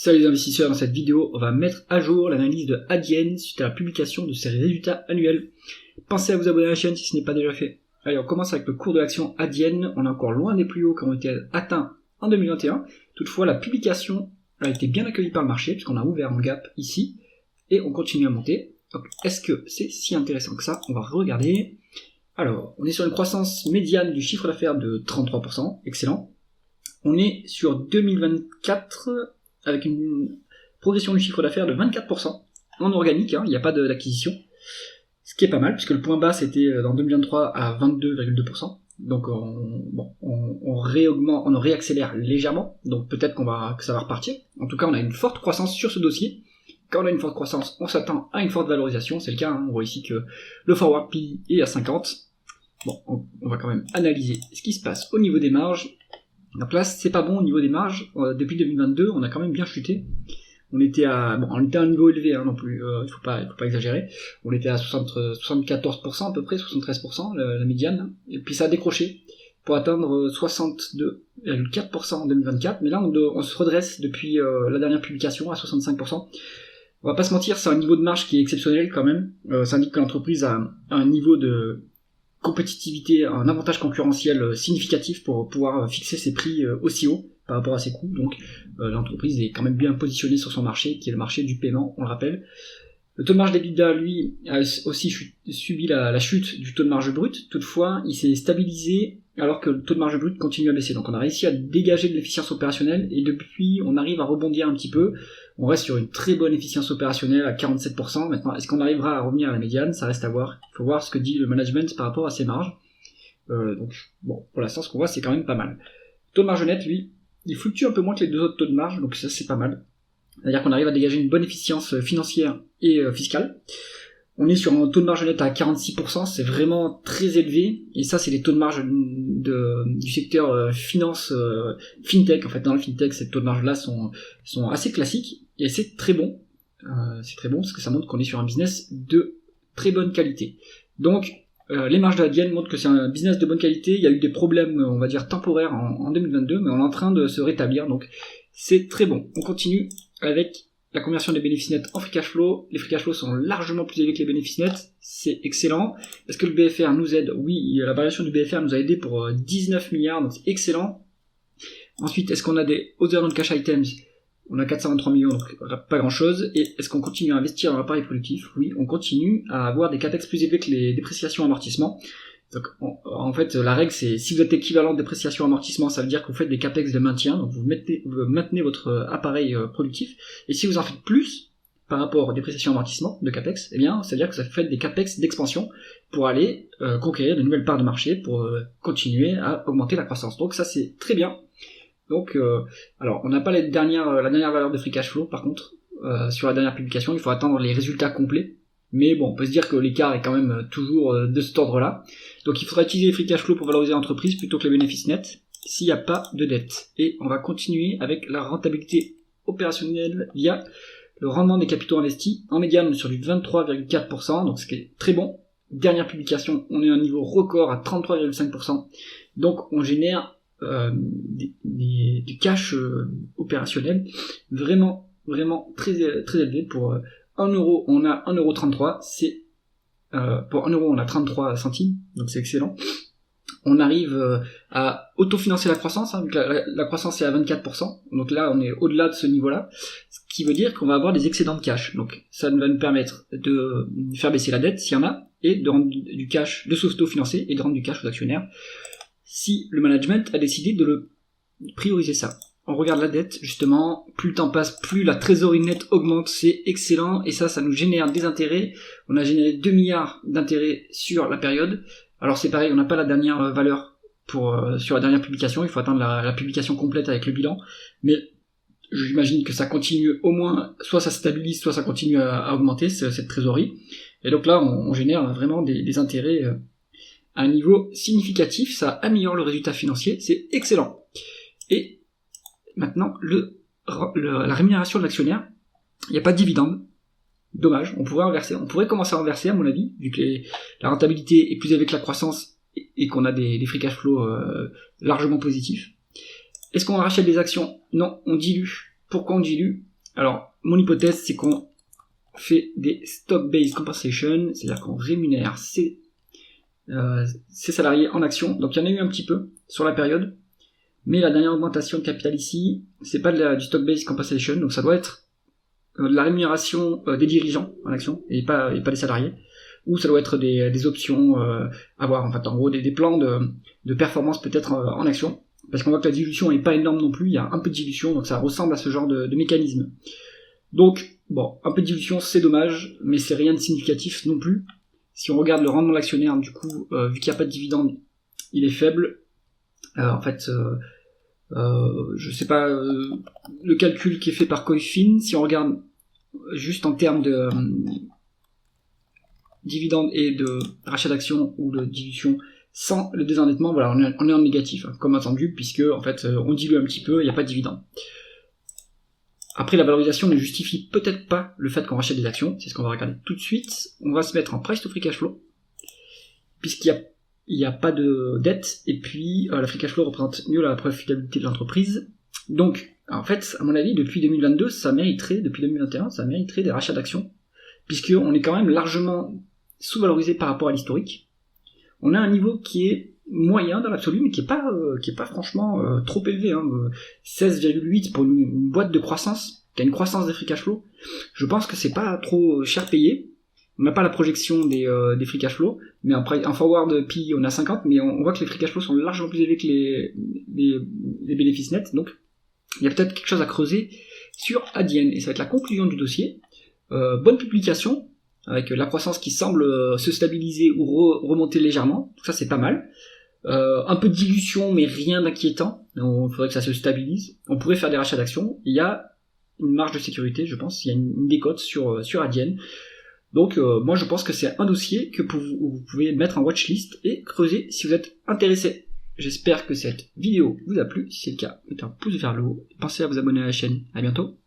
Salut les investisseurs, dans cette vidéo, on va mettre à jour l'analyse de Adyen suite à la publication de ses résultats annuels. Pensez à vous abonner à la chaîne si ce n'est pas déjà fait. Allez, on commence avec le cours de l'action Adyen. On est encore loin des plus hauts qui ont été atteints en 2021. Toutefois, la publication a été bien accueillie par le marché puisqu'on a ouvert un gap ici et on continue à monter. Donc, est-ce que c'est si intéressant que ça? On va regarder. Alors, on est sur une croissance médiane du chiffre d'affaires de 33%, excellent. On est sur 2024 avec une progression du chiffre d'affaires de 24% en organique, il n'y a pas d'acquisition, ce qui est pas mal, puisque le point bas c'était dans 2023 à 22,2%, donc on réaccélère légèrement, donc peut-être que ça va repartir. En tout cas, on a une forte croissance sur ce dossier. Quand on a une forte croissance, on s'attend à une forte valorisation, c'est le cas, on voit ici que le forward P est à 50. Bon, on va quand même analyser ce qui se passe au niveau des marges. Donc là, c'est pas bon au niveau des marges. Depuis 2022, on a quand même bien chuté. On était à un niveau élevé, non plus. Il faut pas exagérer. On était à 74% à peu près, 73% la médiane. Et puis ça a décroché pour atteindre 62,4% en 2024. Mais là, on se redresse depuis la dernière publication à 65%. On va pas se mentir, c'est un niveau de marge qui est exceptionnel quand même. Ça indique que l'entreprise a un niveau de compétitivité, un avantage concurrentiel significatif pour pouvoir fixer ses prix aussi haut par rapport à ses coûts. Donc l'entreprise est quand même bien positionnée sur son marché, qui est le marché du paiement, on le rappelle. Le taux de marge d'EBITDA, lui, a aussi subi la chute du taux de marge brut. Toutefois, il s'est stabilisé alors que le taux de marge brut continue à baisser. Donc on a réussi à dégager de l'efficience opérationnelle et depuis, on arrive à rebondir un petit peu. On reste sur une très bonne efficience opérationnelle à 47%. Maintenant, est-ce qu'on arrivera à revenir à la médiane? Ça reste à voir. Il faut voir ce que dit le management par rapport à ses marges. Pour l'instant, ce qu'on voit, c'est quand même pas mal. Le taux de marge net, lui, il fluctue un peu moins que les deux autres taux de marge, donc ça, c'est pas mal. C'est-à-dire qu'on arrive à dégager une bonne efficience financière et fiscale. On est sur un taux de marge net à 46%, c'est vraiment très élevé. Et ça, c'est les taux de marge du secteur finance, fintech. En fait, dans le fintech, ces taux de marge-là sont assez classiques. Et c'est très bon. C'est très bon parce que ça montre qu'on est sur un business de très bonne qualité. Donc, les marges de Adyen montrent que c'est un business de bonne qualité. Il y a eu des problèmes, on va dire, temporaires en 2022, mais on est en train de se rétablir. Donc, c'est très bon. On continue avec la conversion des bénéfices nets en free cash flow. Les free cash flow sont largement plus élevés que les bénéfices nets. C'est excellent. Est-ce que le BFR nous aide? Oui, la variation du BFR nous a aidé pour 19 milliards, donc c'est excellent. Ensuite, est-ce qu'on a des other non-cash items? On a 423 millions, donc pas grand-chose. Et est-ce qu'on continue à investir dans l'appareil productif? Oui, on continue à avoir des capex plus élevés que les dépréciations amortissements. Donc, en fait, la règle, c'est si vous êtes équivalent de dépréciation amortissement, ça veut dire que vous faites des capex de maintien, donc vous maintenez votre appareil productif. Et si vous en faites plus par rapport aux dépréciations amortissement de capex, eh bien, ça veut dire que ça fait des capex d'expansion pour aller conquérir de nouvelles parts de marché, pour continuer à augmenter la croissance. Donc ça, c'est très bien. Donc, alors, on n'a pas la dernière valeur de free cash flow, par contre, sur la dernière publication, il faut attendre les résultats complets. Mais bon, on peut se dire que l'écart est quand même toujours de cet ordre-là. Donc il faudra utiliser les free cash flow pour valoriser l'entreprise plutôt que les bénéfices nets s'il n'y a pas de dette. Et on va continuer avec la rentabilité opérationnelle via le rendement des capitaux investis. En médiane, on est sur du 23,4%, donc ce qui est très bon. Dernière publication, on est à un niveau record à 33,5%. Donc on génère du cash opérationnel vraiment très élevé pour 1 euro, on a 1,33 €, pour 1 euro, on a 33 centimes, donc c'est excellent. On arrive à autofinancer la croissance, la croissance est à 24%, donc là on est au-delà de ce niveau-là, ce qui veut dire qu'on va avoir des excédents de cash. Donc ça va nous permettre de faire baisser la dette s'il y en a, et de rendre du cash, de s'auto-financer et de rendre du cash aux actionnaires, si le management a décidé de le prioriser ça. On regarde la dette, justement, plus le temps passe, plus la trésorerie nette augmente, c'est excellent, et ça nous génère des intérêts. On a généré 2 milliards d'intérêts sur la période. Alors c'est pareil, on n'a pas la dernière valeur sur la dernière publication, il faut attendre la publication complète avec le bilan, mais j'imagine que ça continue au moins, soit ça stabilise, soit ça continue à augmenter, cette trésorerie. Et donc là, on génère vraiment des intérêts à un niveau significatif, ça améliore le résultat financier, c'est excellent. Et maintenant, la rémunération de l'actionnaire, il n'y a pas de dividende. Dommage, on pourrait commencer à renverser à mon avis, vu que la rentabilité est plus élevée que la croissance et qu'on a des free cash flow largement positifs. Est-ce qu'on rachète des actions? Non, on dilue. Pourquoi on dilue? Alors, mon hypothèse, c'est qu'on fait des stock-based compensation, c'est-à-dire qu'on rémunère ses salariés en actions. Donc il y en a eu un petit peu sur la période, mais la dernière augmentation de capital ici, c'est pas du stock-based compensation, donc ça doit être de la rémunération des dirigeants en actions et pas des salariés, ou ça doit être des options avoir, en fait, en gros des plans de performance peut-être en actions, parce qu'on voit que la dilution est pas énorme non plus, il y a un peu de dilution, donc ça ressemble à ce genre de mécanisme. Donc, bon, un peu de dilution, c'est dommage, mais c'est rien de significatif non plus. Si on regarde le rendement de l'actionnaire, du coup, vu qu'il n'y a pas de dividende, il est faible. En fait, je sais pas le calcul qui est fait par Coifin. Si on regarde juste en termes de dividende et de rachat d'actions ou de dilution sans le désendettement, voilà, on est en négatif, hein, comme attendu, puisque en fait, on dilue un petit peu, il n'y a pas de dividende. Après, la valorisation ne justifie peut-être pas le fait qu'on rachète des actions, c'est ce qu'on va regarder tout de suite. On va se mettre en price to free cash flow, puisqu'il n'y a pas de dette, et puis la free cash flow représente mieux la profitabilité de l'entreprise. Donc, en fait, à mon avis, depuis 2022, depuis 2021, ça mériterait des rachats d'actions, puisqu'on est quand même largement sous-valorisé par rapport à l'historique. On a un niveau qui est moyen dans l'absolu, mais qui est pas franchement trop élevé, hein. 16,8 pour une boîte de croissance, qui a une croissance des free cash flow. Je pense que c'est pas trop cher payé. On n'a pas la projection des free cash flow, mais en forward PI on a 50, mais on voit que les free cash flow sont largement plus élevés que les bénéfices nets, donc il y a peut-être quelque chose à creuser sur Adyen, et ça va être la conclusion du dossier. Bonne publication, avec la croissance qui semble se stabiliser ou remonter légèrement, ça c'est pas mal. Un peu de dilution, mais rien d'inquiétant. Il faudrait que ça se stabilise. On pourrait faire des rachats d'actions. Il y a une marge de sécurité, je pense. Il y a une décote sur Adyen. Donc, moi, je pense que c'est un dossier que vous pouvez mettre en watchlist et creuser si vous êtes intéressé. J'espère que cette vidéo vous a plu. Si c'est le cas, mettez un pouce vers le haut. Pensez à vous abonner à la chaîne. À bientôt.